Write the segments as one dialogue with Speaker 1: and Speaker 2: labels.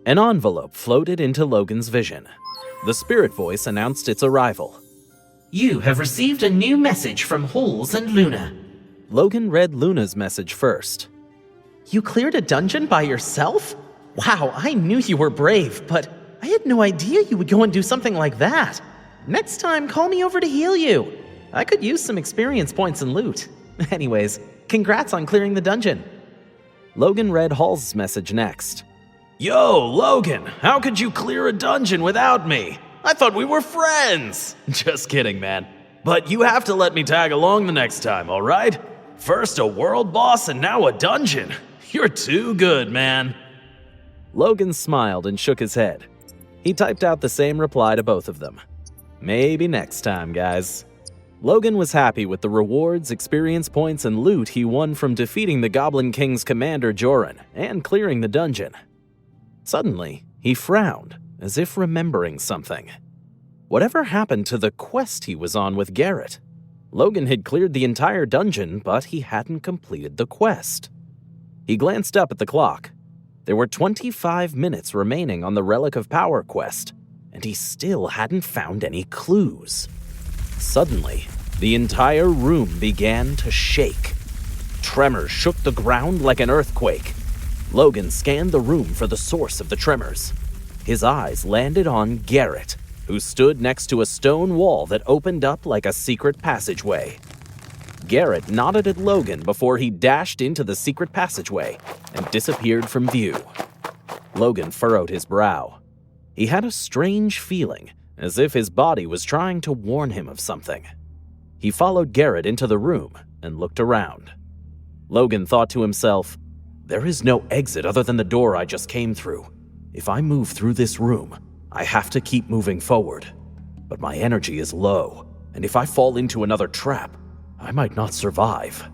Speaker 1: An envelope floated into Logan's vision. The spirit voice announced its arrival.
Speaker 2: You have received a new message from Halls and Luna.
Speaker 1: Logan read Luna's message first.
Speaker 3: You cleared a dungeon by yourself? Wow, I knew you were brave, but I had no idea you would go and do something like that. Next time, call me over to heal you. I could use some experience points and loot. Anyways, congrats on clearing the dungeon.
Speaker 1: Logan read Hall's message next. Yo, Logan, how could you clear a dungeon without me? I thought we were friends. Just kidding, man. But you have to let me tag along the next time, all right? First a world boss and now a dungeon. You're too good, man. Logan smiled and shook his head. He typed out the same reply to both of them. Maybe next time, guys. Logan was happy with the rewards, experience points, and loot he won from defeating the Goblin King's commander Joran and clearing the dungeon. Suddenly, he frowned, as if remembering something. Whatever happened to the quest he was on with Garrett? Logan had cleared the entire dungeon, but he hadn't completed the quest. He glanced up at the clock. There were 25 minutes remaining on the Relic of Power quest, and he still hadn't found any clues. Suddenly, the entire room began to shake. Tremors shook the ground like an earthquake. Logan scanned the room for the source of the tremors. His eyes landed on Garrett, who stood next to a stone wall that opened up like a secret passageway. Garrett nodded at Logan before he dashed into the secret passageway and disappeared from view. Logan furrowed his brow. He had a strange feeling, as if his body was trying to warn him of something. He followed Garrett into the room and looked around. Logan thought to himself, there is no exit other than the door I just came through. If I move through this room, I have to keep moving forward. But my energy is low, and if I fall into another trap, I might not survive.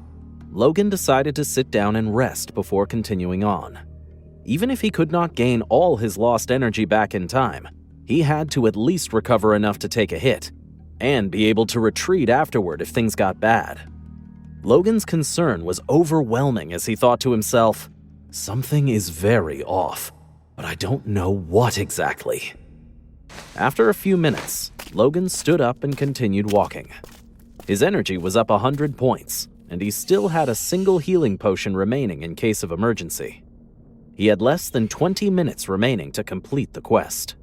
Speaker 1: Logan decided to sit down and rest before continuing on. Even if he could not gain all his lost energy back in time, he had to at least recover enough to take a hit, and be able to retreat afterward if things got bad. Logan's concern was overwhelming as he thought to himself, something is very off, but I don't know what exactly. After a few minutes, Logan stood up and continued walking. His energy was up 100 points, and he still had a single healing potion remaining in case of emergency. He had less than 20 minutes remaining to complete the quest.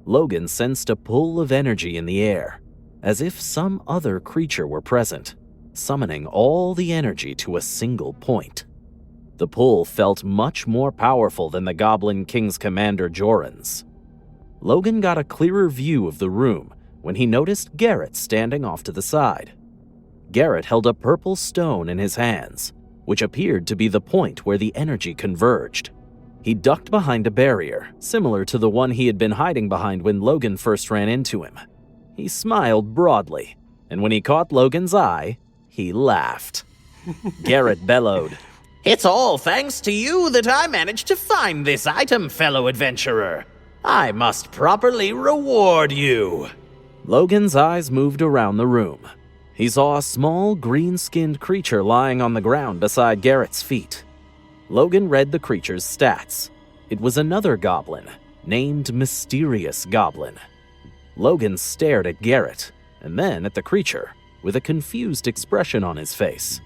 Speaker 1: Logan sensed a pull of energy in the air, as if some other creature were present, summoning all the energy to a single point. The pull felt much more powerful than the Goblin King's commander Joran's. Logan got a clearer view of the room when he noticed Garrett standing off to the side. Garrett held a purple stone in his hands, which appeared to be the point where the energy converged. He ducked behind a barrier, similar to the one he had been hiding behind when Logan first ran into him. He smiled broadly, and when he caught Logan's eye, he laughed. Garrett bellowed,
Speaker 3: It's all thanks to you that I managed to find this item, fellow adventurer. I must properly reward you.
Speaker 1: Logan's eyes moved around the room. He saw a small, green-skinned creature lying on the ground beside Garrett's feet. Logan read the creature's stats. It was another goblin, named Mysterious Goblin. Logan stared at Garrett, and then at the creature, with a confused expression on his face.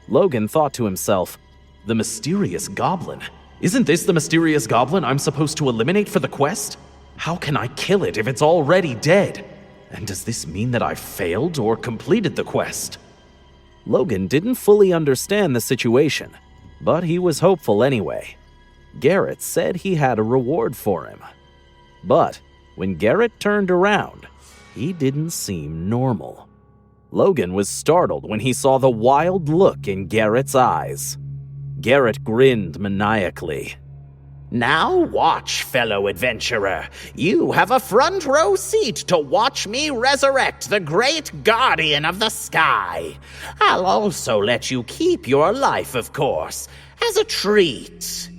Speaker 1: Logan thought to himself, the Mysterious Goblin? Isn't this the Mysterious Goblin I'm supposed to eliminate for the quest? How can I kill it if it's already dead? And does this mean that I failed or completed the quest? Logan didn't fully understand the situation, but he was hopeful anyway. Garrett said he had a reward for him. But when Garrett turned around, he didn't seem normal. Logan was startled when he saw the wild look in Garrett's eyes. Garrett grinned maniacally.
Speaker 3: Now watch, fellow adventurer. You have a front row seat to watch me resurrect the great guardian of the sky. I'll also let you keep your life, of course, as a treat.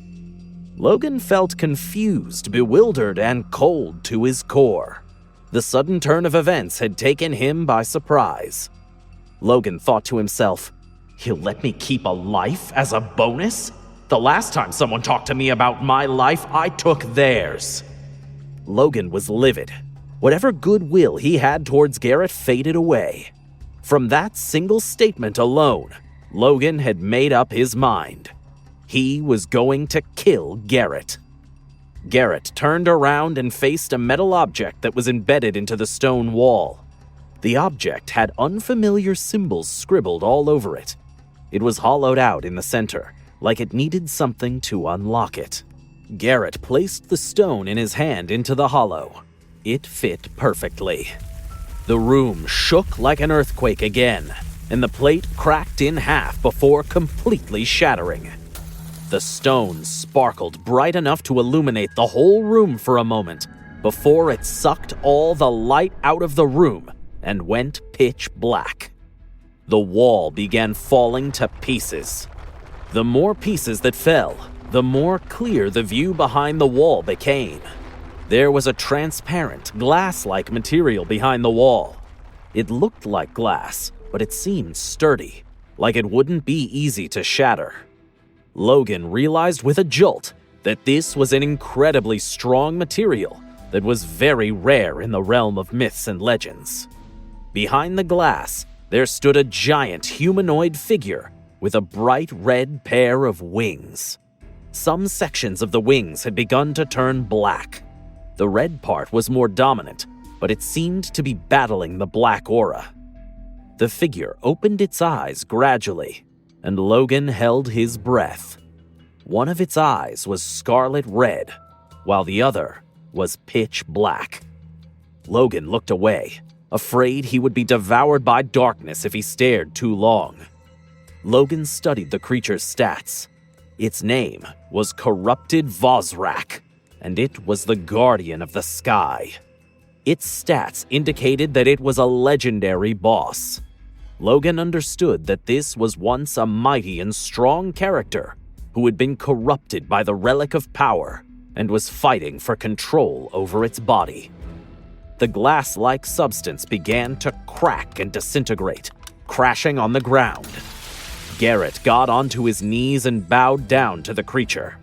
Speaker 1: Logan felt confused, bewildered, and cold to his core. The sudden turn of events had taken him by surprise. Logan thought to himself, he'll let me keep a life as a bonus? The last time someone talked to me about my life, I took theirs. Logan was livid. Whatever goodwill he had towards Garrett faded away. From that single statement alone, Logan had made up his mind. He was going to kill Garrett. Garrett turned around and faced a metal object that was embedded into the stone wall. The object had unfamiliar symbols scribbled all over it. It was hollowed out in the center, like it needed something to unlock it. Garrett placed the stone in his hand into the hollow. It fit perfectly. The room shook like an earthquake again, and the plate cracked in half before completely shattering. The stone sparkled bright enough to illuminate the whole room for a moment before it sucked all the light out of the room and went pitch black. The wall began falling to pieces. The more pieces that fell, the more clear the view behind the wall became. There was a transparent, glass-like material behind the wall. It looked like glass, but it seemed sturdy, like it wouldn't be easy to shatter. Logan realized with a jolt that this was an incredibly strong material that was very rare in the realm of myths and legends. Behind the glass, there stood a giant humanoid figure with a bright red pair of wings. Some sections of the wings had begun to turn black. The red part was more dominant, but it seemed to be battling the black aura. The figure opened its eyes gradually, and Logan held his breath. One of its eyes was scarlet red, while the other was pitch black. Logan looked away, afraid he would be devoured by darkness if he stared too long. Logan studied the creature's stats. Its name was Corrupted Vosrak, and it was the guardian of the sky. Its stats indicated that it was a legendary boss. Logan understood that this was once a mighty and strong character who had been corrupted by the Relic of Power and was fighting for control over its body. The glass-like substance began to crack and disintegrate, crashing on the ground. Garrett got onto his knees and bowed down to the creature.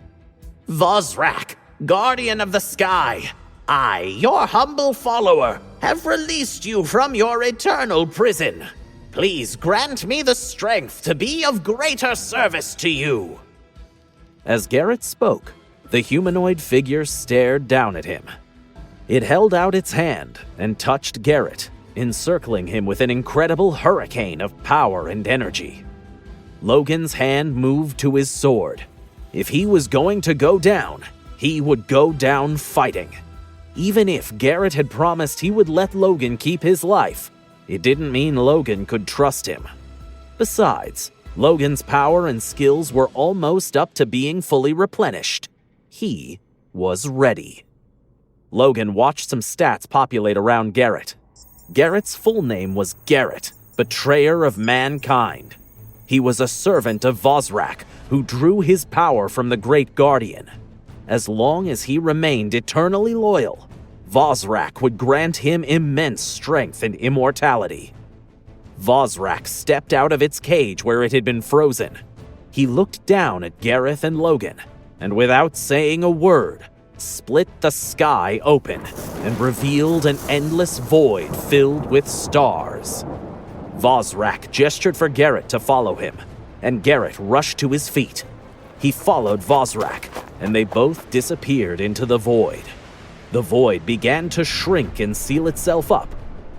Speaker 2: Vosrak, guardian of the sky, I, your humble follower, have released you from your eternal prison. Please grant me the strength to be of greater service to you.
Speaker 1: As Garrett spoke, the humanoid figure stared down at him. It held out its hand and touched Garrett, encircling him with an incredible hurricane of power and energy. Logan's hand moved to his sword. If he was going to go down, he would go down fighting. Even if Garrett had promised he would let Logan keep his life, it didn't mean Logan could trust him. Besides, Logan's power and skills were almost up to being fully replenished. He was ready. Logan watched some stats populate around Garrett. Garrett's full name was Garrett, Betrayer of Mankind. He was a servant of Vosrak, who drew his power from the Great Guardian. As long as he remained eternally loyal, Vosrak would grant him immense strength and immortality. Vosrak stepped out of its cage where it had been frozen. He looked down at Garrett and Logan, and without saying a word, split the sky open and revealed an endless void filled with stars. Vosrak gestured for Garrett to follow him, and Garrett rushed to his feet. He followed Vosrak, and they both disappeared into the void. The void began to shrink and seal itself up,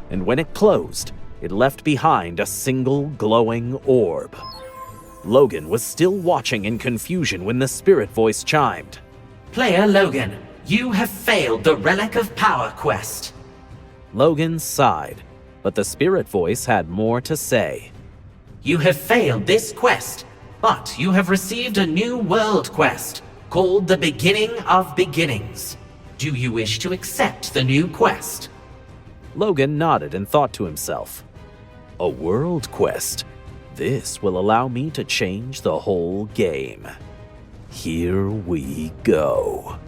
Speaker 1: and when it closed, it left behind a single glowing orb. Logan was still watching in confusion when the spirit voice chimed.
Speaker 2: Player Logan, you have failed the Relic of Power quest.
Speaker 1: Logan sighed, but the spirit voice had more to say.
Speaker 2: You have failed this quest, but you have received a new world quest called the Beginning of Beginnings. Do you wish to accept the new quest?
Speaker 1: Logan nodded and thought to himself, a world quest? This will allow me to change the whole game. Here we go.